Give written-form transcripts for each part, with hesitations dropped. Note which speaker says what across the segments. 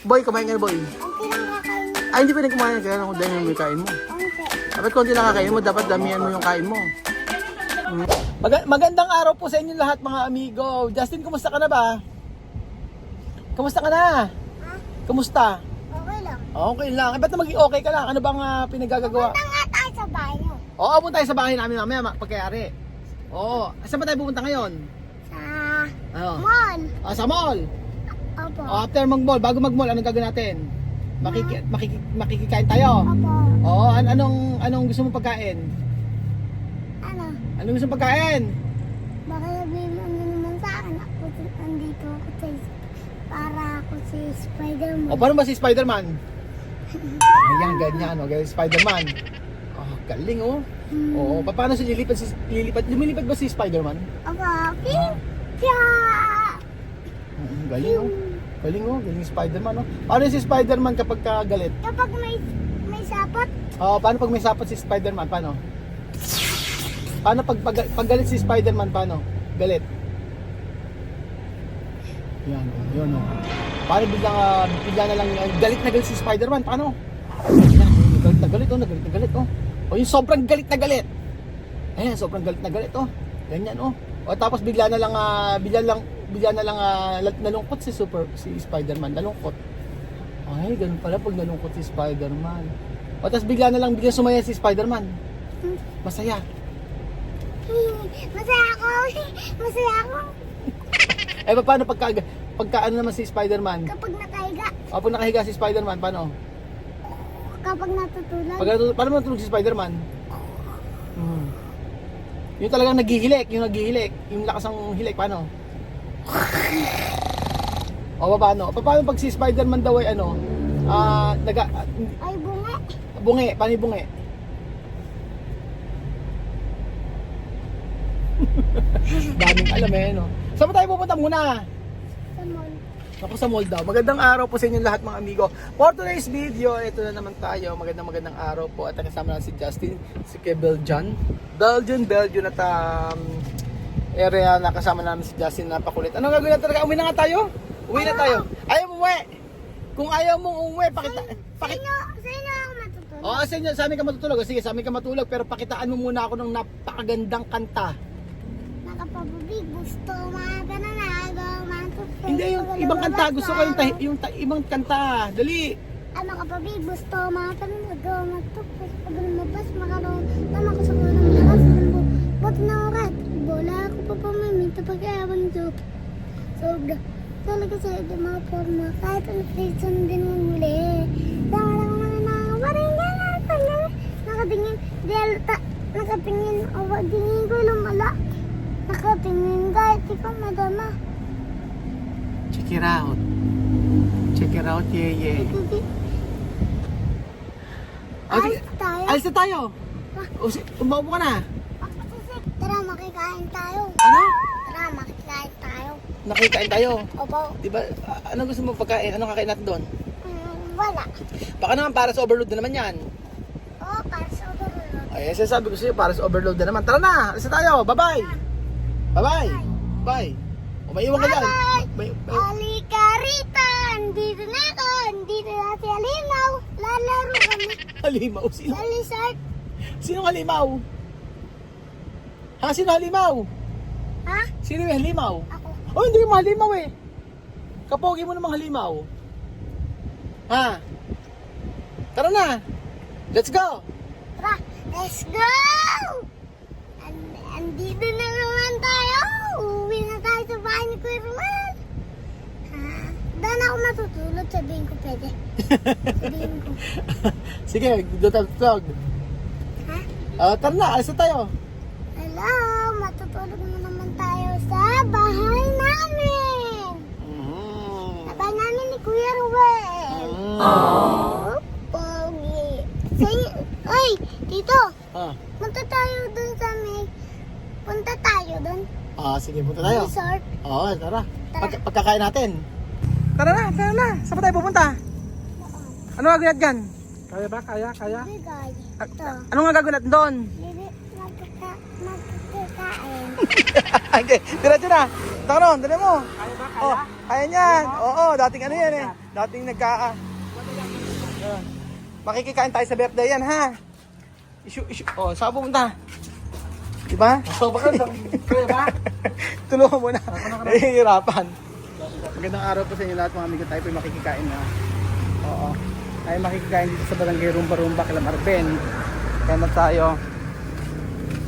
Speaker 1: Boy, kumain ka na, boy.
Speaker 2: Konti lang kakain.
Speaker 1: Ay, hindi pa rin kumain. Kaya kung dahil yung kain mo.
Speaker 2: Konti.
Speaker 1: Dapat konti lang kakain mo. Dapat damihan mo yung kain mo. Magandang araw po sa inyo lahat, mga amigo. Justin, kumusta ka na ba? Kumusta ka na?
Speaker 2: Ha?
Speaker 1: Kumusta?
Speaker 2: Okay lang.
Speaker 1: Okay lang. Ba't na maging okay ka lang? Ano bang pinagagagawa?
Speaker 2: Punta nga tayo sa bahay niyo.
Speaker 1: Oo, punta tayo sa bahay namin mamaya pagkayari. Oo. Saan ba tayo pupunta ngayon?
Speaker 2: Sa
Speaker 1: Oo.
Speaker 2: mall.
Speaker 1: Sa mall.
Speaker 2: Opo.
Speaker 1: After mag-mall, bago mag-mall, anong gagawin natin? Makikikain tayo.
Speaker 2: Opo.
Speaker 1: Oo, anong gusto mong pagkain?
Speaker 2: Ano?
Speaker 1: Anong gusto mong pagkain?
Speaker 2: Baka sabihin mo naman sa akin. Andito ako para ako si Spider-Man.
Speaker 1: O, paano ba si Spider-Man? Ayan, ganyan, ganyan si Spider-Man. Oh, galing, oh. Oo, paano si lilipad? Lumilipad ba si Spider-Man?
Speaker 2: Opo. Pia!
Speaker 1: Galing, oh. Galing, oh. Galing si Spider-Man, oh. Paano si Spider-Man kapag galit?
Speaker 2: Kapag may sapot,
Speaker 1: Paano pag may sapot si Spider-Man? Paano? Paano pag galit si Spider-Man? Paano? Galit. Yan, yun, oh. Paano bigla na lang galit na galit si Spider-Man? Paano? Yan, galit na galit, oh. Galit na galit, oh. O yung sobrang galit na galit. Ayan, sobrang galit na galit, oh. Ganyan, oh. O tapos bigla na lang nalungkot si Spider-Man, nalungkot. Ay, ganun pala pag nalungkot si Spider-Man. O tapos bigla sumaya si Spider-Man. Masaya.
Speaker 2: masaya ako. Masaya ako.
Speaker 1: Eh paano pagka ano naman si Spider-Man?
Speaker 2: Kapag nakahiga.
Speaker 1: O pag nakahiga si Spider-Man, paano?
Speaker 2: Kapag natutulog.
Speaker 1: Paano matulog si Spider-Man? Yung talagang naghihilik, yung lakas ng hilik, paano? O paano? Paano pag si Spider-Man daw ay ano?
Speaker 2: Ay, bunga.
Speaker 1: Bungi, paano yung bungi? Daming alam eh, no? Saan ba tayo pupunta muna?
Speaker 2: Sa mall.
Speaker 1: Ako sa mall daw. Magandang araw po sa inyo lahat, mga amigo. For today's video, ito na naman tayo. Magandang araw po. At kasama na si Justin, si Belgian at area na kasama namin si Justin, napakulit. Anong gagawin natin talaga? Uwi na nga tayo? Uwi na tayo. Ayaw mo umuwi. Kung ayaw mong umuwi,
Speaker 2: Sa inyo ako matutulog.
Speaker 1: Oo, sa amin ka matutulog. Sige, sa amin ka matulog. Pero pakitaan mo muna ako ng napakagandang kanta.
Speaker 2: Nakapabubig, gusto, mga ganun na, matutulog.
Speaker 1: Hindi, yung ibang kanta. Gusto ko yung ibang kanta. Dali.
Speaker 2: Nakapabig, gusto, mga ganun, matutulog. Pag lumabas, makaroon, tama ko sa kulang lakas. Ba't na oras? Bola ako pa pamamita pag-ayawan nito. Sobra. Talaga sa ibang mga forma. Kahit ang prison din mong muli. Tama lang mga nakawarin ka na pala. Nakatingin. Nakatingin. Tingin ko lumala. Nakatingin kahit ikaw madama.
Speaker 1: Check it out. Check it out, yeah.
Speaker 2: Alis tayo.
Speaker 1: Alis na tayo. Umaupo ka na.
Speaker 2: Tara, makikain tayo.
Speaker 1: Ano?
Speaker 2: Tara, makikain tayo.
Speaker 1: Nakikain tayo.
Speaker 2: Opo.
Speaker 1: Diba, ano gusto mo pagkain? Anong kakain natin doon?
Speaker 2: Wala.
Speaker 1: Baka naman para sa overload na naman yan.
Speaker 2: Oo, para sa overload.
Speaker 1: Ay, sasabi ko sa'yo, para sa overload na naman. Tara na, alis na tayo. Bye-bye. Bye-bye. Bye. O, maiwan ka dyan.
Speaker 2: Halika rito! Andito na ako! Andito na si Halimaw! Lalaro kami!
Speaker 1: Halimaw? Sino?
Speaker 2: Sa resort!
Speaker 1: Sinong halimaw? Ha? Sino halimaw?
Speaker 2: Ha?
Speaker 1: Sino yung halimaw?
Speaker 2: Ako.
Speaker 1: Oh, hindi yung halimaw eh. Kapogi mo namang halimaw. Ha? Tara na. Let's go.
Speaker 2: Tara! Let's go! Andito na naman tayo! Uuwi na tayo sa bahay ni Kuya Ruel! Doon ako matutulog, sabihin ko pwede. Sabihin ko.
Speaker 1: Sige, doon tayo tutulog.
Speaker 2: Ha?
Speaker 1: Tara na, alis na tayo.
Speaker 2: Hello! Matutulog na naman tayo sa bahay namin! Sa bahay namin ni Kuya Ruel! Oh, pogi! Ay, tito! Punta tayo dun sa may... Punta tayo dun.
Speaker 1: Sige, punta tayo.
Speaker 2: Resort.
Speaker 1: Oo, tara.
Speaker 2: Tara.
Speaker 1: Pagkakain natin. Tara na. Saan pa tayo pupunta? Ano gagawin natin dyan? Kaya ba? Kaya?
Speaker 2: Bigay. Ito.
Speaker 1: Ano nga gagawin natin doon?
Speaker 2: Magkakain.
Speaker 1: Okay, diretso na. Taka ron, dali mo. Kaya ba? Kaya? Kaya niyan. Oo, dating ano yan eh. Dating makikikain tayo sa birthday yan, ha? Oh, saan pumunta? Diba?
Speaker 3: So, baka kaya ba?
Speaker 1: Tulungan mo na. Nahihirapan. Magandang araw po sa inyo lahat mga amigo. Tayo po yung makikikain na. Oo. Tayo makikikain dito sa barangay Rumba-Rumba, Kila Marben. Kaya na tayo.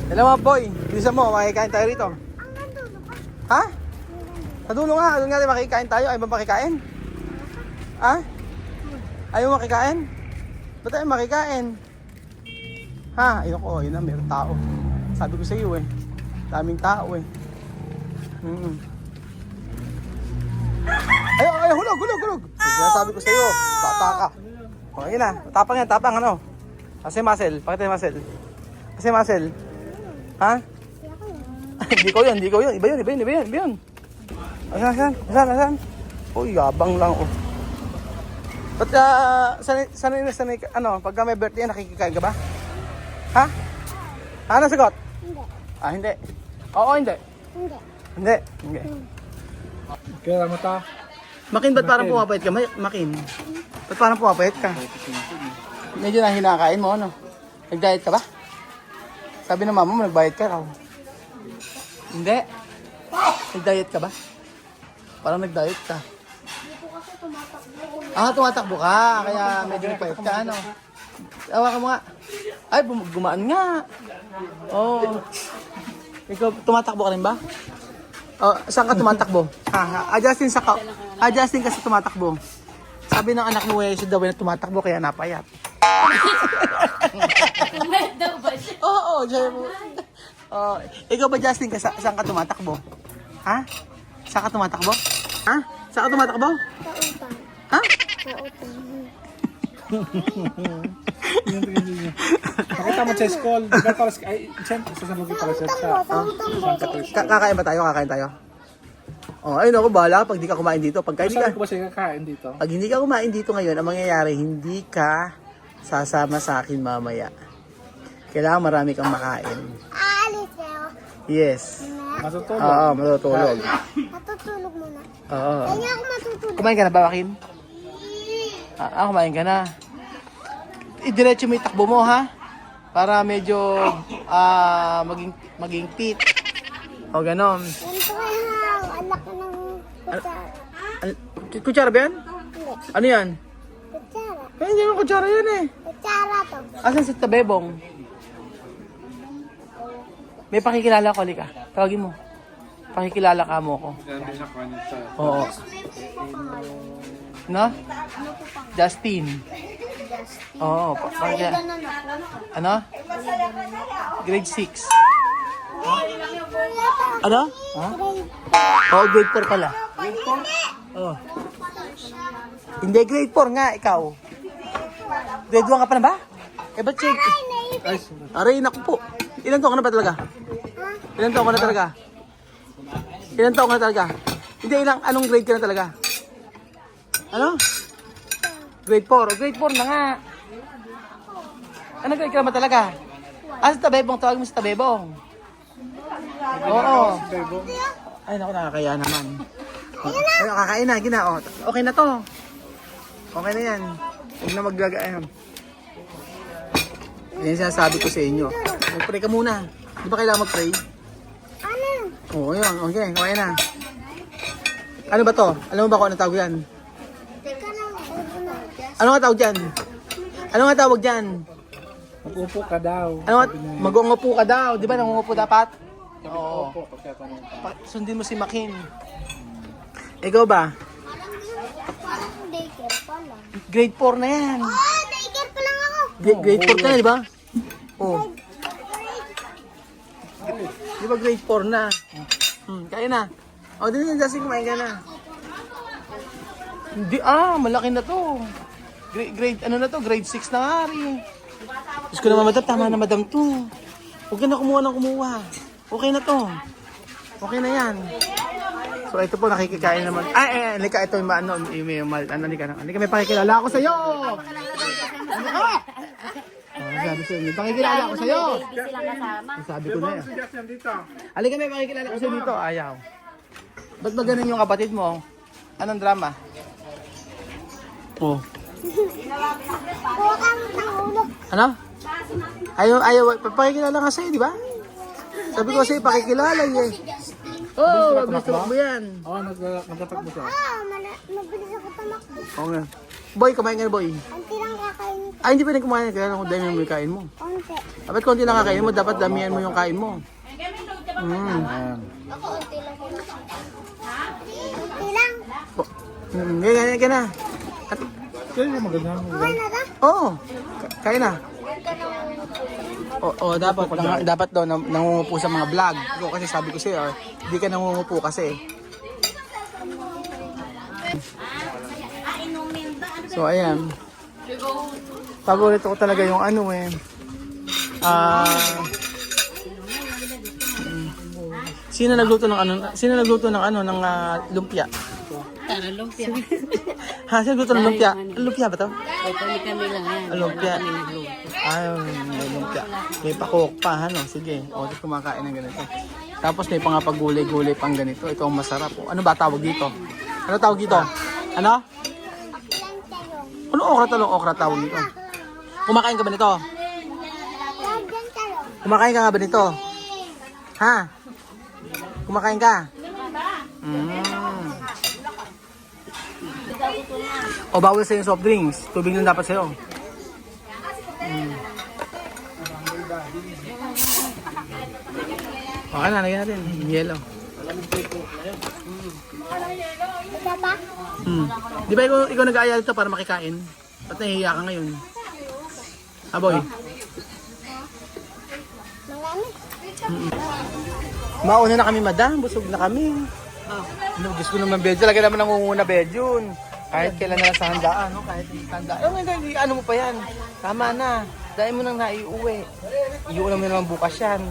Speaker 1: Hello mga boy. Bilisan mo, makikikain tayo rito. Ha? Sa dulo nga. Doon nga tayo makikikain tayo. Ayaw ba makikain? Ha? Ayaw makikain? Ba't tayo makikain? Ha? Ayun ko. Yun na, mayroong tao. Sabi ko sa iyo eh. Daming tao eh. Ay, hulog. Sabi ko sa iyo, bata ka. O, yun na. Tapang ano. Kasi muscle. Pakita yung muscle. Kasi muscle. Ha? Hindi ko yun. Iba yun. Asan? Uy, yabang lang oh. Ba't sanay ka, ano, pagka may birthday, nakikikain ka ba? Ha? Ano sagot?
Speaker 2: Hindi.
Speaker 1: Hindi. Oo, hindi.
Speaker 2: Hindi.
Speaker 1: Hindi.
Speaker 3: Kaya mo ta.
Speaker 1: Makin, ba't parang pumapait ka? Makin. Ba't parang pumapait ka? Medyo na hinakain mo, ano? Nag-diet ka ba? Sabi ng mama mo, nag-diet ka raw. Hindi. Nag-diet ka ba? Parang nag-diet ka. Tumatakbo ka. Kaya medyo nagpayat ka, ano? Hawakan mo nga. Ay, gumaan nga. Oo. Ikaw, tumatakbo ka rin ba? Saan ka tumatakbo? Adjustin ka sa tumatakbo. Sabi ng anak mo, siya daw na tumatakbo kaya napayat. Oo, ikaw ba, Justin, saan ka tumatakbo? Ha? Saan ka tumatakbo? Ha? Saan ka tumatakbo?
Speaker 2: Kautang.
Speaker 1: Ha?
Speaker 2: Kautang.
Speaker 3: Pakita mo sa school. Diba para ay, siyempre, sasabog ko pala siya sa Santa Cruz.
Speaker 1: Kakain ba tayo? Kakain tayo? Oh, ayun ako, bahala pag di ka kumain dito. Pag hindi
Speaker 3: Sabi
Speaker 1: ka,
Speaker 3: ko ba siya kakain dito?
Speaker 1: pag hindi ka kumain dito ngayon, ang mangyayari, hindi ka sasama sa akin mamaya. Kailangan marami kang makain.
Speaker 2: Aalis kayo.
Speaker 1: Yes.
Speaker 3: Matutulog.
Speaker 1: Oo, matutulog.
Speaker 2: Matutulog muna.
Speaker 1: Oo.
Speaker 2: Kaya ako matutulog.
Speaker 1: Kumain ka na ba, Joaquin? Kumain ka na. Diretso mo yung takbo mo, ha? Para medyo maging fit. O, ganon.
Speaker 2: Ganito kaya ang laki ng kutsara.
Speaker 1: Kutsara ba yan?
Speaker 2: Hindi.
Speaker 1: Ano yan?
Speaker 2: Kutsara.
Speaker 1: Kaya hindi naman kutsara yan eh.
Speaker 2: Kutsara to.
Speaker 1: Asan si Tabebong? May pakikilala ko, Lika. Tawagin mo. Pakikilala ka mo ko. Oo. No? Justin. Oo. Ano? Grade 6. Ano? Ha? Oo, grade 4 pala. Oo. Hindi, grade 4 nga, ikaw. Grade 1 ka pa na ba? Ba't check? Aray, naku po. Ilan taon ka na ba talaga? Ilan taon ka na talaga? Ilan taon ka na talaga? Hindi, anong grade ka na talaga? Ano? Grade 4. Grade 4 na nga. Anong grade ka naman talaga? Sa Tabebong. Tawag mo sa Tabebong. Oo. Ay, naku, nakakaya naman. Ay, nakakain na. Gina, okay na to. Okay na yan. Huwag na maglagay. Yan sinasabi ko sa inyo. Mag-pray ka muna. Di ba kailangan mag-pray?
Speaker 2: Ano?
Speaker 1: Oo, yun. Okay, kumain na. Ano ba to? Alam mo ba kung ano tawag yan?
Speaker 2: Teka lang.
Speaker 1: Ano nga tawag dyan? Ano nga tawag dyan?
Speaker 3: Mag-upo ka daw.
Speaker 1: Ano nga? Mag-ungupo ka daw. Di ba nangungupo dapat? Oo.
Speaker 3: Upo, pagkatanong ka.
Speaker 1: Sundin mo si Makin. Ikaw ba?
Speaker 2: Parang daycare pa lang.
Speaker 1: Grade 4 na yan.
Speaker 2: Daycare pa lang ako.
Speaker 1: Grade 4 ka na, di ba? Oo. Di ba grade 4 na? Kaya na. Din yan, Justin, kumain ka na. Hindi, malaki na to. Grade, ano na to? Grade 6 na nga rin. Diyos ko naman, madam, tama na madam to. Huwag ka na kumuha ng kumuha. Okay na to. Okay na yan. So ito po, nakikikain naman. Halika, ito yung ano, halika, may pakikilala ako sa'yo. Sabi sa inyo, pakikilala ako sa'yo. Sabi ko na yan. Halika, may pakikilala ako sa'yo dito. Ayaw. Ba't ba ganun yung kapatid mo? Anong drama? Oh.
Speaker 2: Huwag kang ulo.
Speaker 1: Ano? Ayaw, papakikilala nga sa'yo, di ba? Sabi ko sa'yo, pakikilala eh. Oo, gusto mo yan.
Speaker 3: Oo, nagtatakbo siya.
Speaker 2: Mabilis ako tumakbo.
Speaker 1: Oo nga. Boy, kumain ka na, boy.
Speaker 2: Konti lang kakainin ko.
Speaker 1: Ay, hindi pwede kumain. Kaya kung dami mo yung kain mo.
Speaker 2: Konti.
Speaker 1: Dapat konti lang kakain mo, dapat damihan mo yung kain mo.
Speaker 3: Ayan.
Speaker 2: Ako konti lang. Konti lang.
Speaker 1: Ganyan ka na.
Speaker 3: Kaya yung maganda.
Speaker 2: Okay na ba?
Speaker 1: Oo, kain na. Oo, dapat daw nangungupo sa mga vlog. Ikaw kasi sabi ko sa'yo, hindi ka nangungupo kasi. So ayan. Paborito ko talaga yung ano eh. Sino nagluto ng ano? Sino nagluto ng ano ng lumpia?
Speaker 4: Tara, lumpia.
Speaker 1: Ha, sino nagluto ng lumpia? Lumpia ba 'to?
Speaker 4: Kami lang yan.
Speaker 1: Lumpia.
Speaker 4: Kami nagluto.
Speaker 1: Ay, may lumpia. May pakok pa, ano? Sige. O, di kumakain ng ganito. Tapos may pangapagulay-gulay pang ganito. Ito ang masarap. O, ano ba tawag dito? Ano tawag dito? Ano? Ano okra talong? Okra tawag dito. Kumakain ka ba nito? Kumakain ka nga ba nito? Ha? Kumakain ka? O bawal sa'yo yung soft drinks. Tubig lang dapat sa'yo. Okay na, lagyan natin. Yellow.
Speaker 2: Isa pa?
Speaker 1: Di ba ikaw nag-aaya dito para makikain? Ba't nahihiya ka ngayon? Aboy.
Speaker 2: Marami.
Speaker 1: Mauna na kami, madam. Busog na kami. Ano, Diyos ko naman, Bedyo. Lagyan naman nangunguna, Bedyo. Kahit kailan na lang sa handaan, no? Kahit handaan. Hindi, ano mo pa yan? Tama na. Dahil mo nang naiuwi. Iuwi mo naman bukas yan.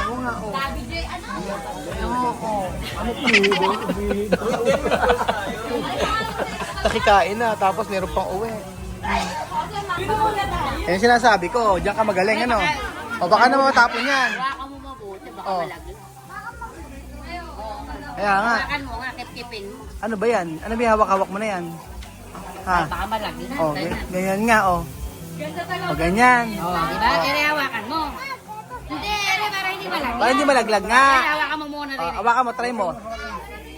Speaker 1: Oo nga, oo. Nakikain na, tapos meron pang uwi. Yan sinasabi ko, diyan ka magaling, ano? O baka na matapon yan.
Speaker 4: Hawakan mo mabuti, baka
Speaker 1: Oh.
Speaker 4: malaglag.
Speaker 1: Kaya nga,
Speaker 4: Hawakan mo nga, kip-kipin mo.
Speaker 1: ano ba yan? Ano ba yung hawak-hawak mo na yan? Ha?
Speaker 4: Baka malaglag.
Speaker 1: O, ganyan nga, o. O, ganyan.
Speaker 4: Oh, di ba? Ere, hawakan mo. Hindi, ere, para hindi malaglag.
Speaker 1: Para hindi malaglag nga.
Speaker 4: Ere, hawakan mo muna
Speaker 1: O,
Speaker 4: rin.
Speaker 1: hawakan mo, try mo.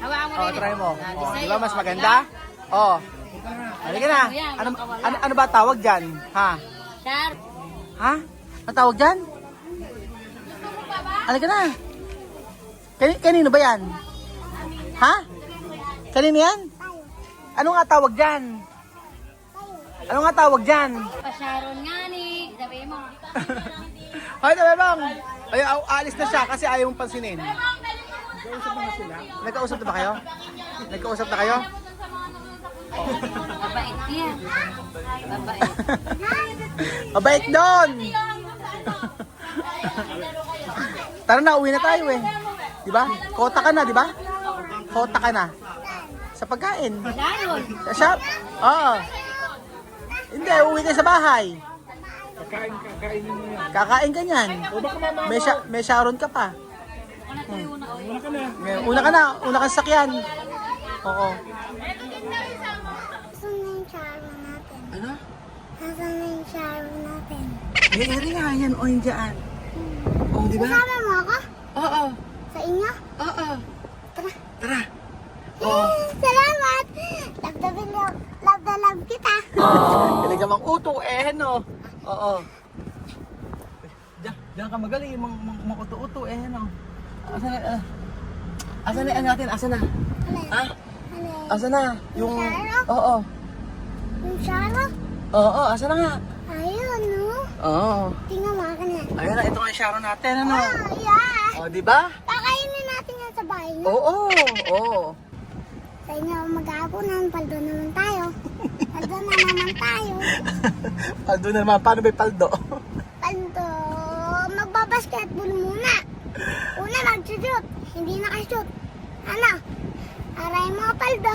Speaker 4: Hawakan mo
Speaker 1: O,
Speaker 4: rin.
Speaker 1: try mo.
Speaker 4: Ah,
Speaker 1: O,
Speaker 4: sa'yo,
Speaker 1: di ba mas
Speaker 4: oh,
Speaker 1: maganda?
Speaker 4: di
Speaker 1: O. Halika na. Ano ba tawag dyan? Ha?
Speaker 4: ba? Sharp.
Speaker 1: Ha? Ano tawag dyan? Halika na. Kanino ba yan? Ha? Kanino yan? Ano nga tawag dyan? Ano nga tawag dyan?
Speaker 4: Pa-Sharon nga ni. Sabi mo.
Speaker 1: Hoy, tabi bang! Ay, alis na siya kasi ayaw mong pansinin. Nagkausap na ba kayo? Nagkausap na kayo?
Speaker 4: Mabait yan. Mabait.
Speaker 1: Mabait doon! Tara na, uwi na tayo eh. Di ba? Kota ka na, di ba? Kota ka na. Sa pagkain.
Speaker 4: Sharon.
Speaker 1: Sa shop. Oo. Hindi, uwi ka sa bahay.
Speaker 3: Kakainin mo yan.
Speaker 1: Kakain ka niyan.
Speaker 3: O baka mama.
Speaker 1: May Sharon ka pa.
Speaker 3: Una ka na.
Speaker 1: Una ka na, una ka sa sakyan. Oo.
Speaker 2: Nasaan na yung sharon natin?
Speaker 1: Ano?
Speaker 2: Nasaan na yung sharon natin?
Speaker 1: Eri nga yan, o yun dyan. O, di ba?
Speaker 2: Kasama mo ako?
Speaker 1: Oo.
Speaker 2: Sa inyo?
Speaker 1: Oo.
Speaker 2: Tara.
Speaker 1: Tara.
Speaker 2: Salamat! Love na love kita.
Speaker 1: Galing ka mang uto eh, no? Oo. Diyan ka magaling, mang uto-uto eh, no? Asa na, asa na, ano natin, asa na? Ha?
Speaker 2: Ano?
Speaker 1: Asa na? Yung,
Speaker 2: Sharon?
Speaker 1: oo.
Speaker 2: Yung sharon?
Speaker 1: Oo, asa na nga?
Speaker 2: Ayun, no?
Speaker 1: Oo.
Speaker 2: Tingnan mo ka na.
Speaker 1: Ayun na, ito nga yung Sharon natin, ano?
Speaker 2: Oh, yeah.
Speaker 1: O, di ba?
Speaker 2: Kakainin natin yan sa bahay niyo.
Speaker 1: Oo, oo.
Speaker 2: Sa inyo mag-aapunan, paldo naman tayo. Paldo na naman tayo.
Speaker 1: Paldo na naman, paano ba yung paldo?
Speaker 2: Paldo, magbabasketball muna. Una, mag-shoot. Hindi nakashoot. Ano? Aray mga paldo.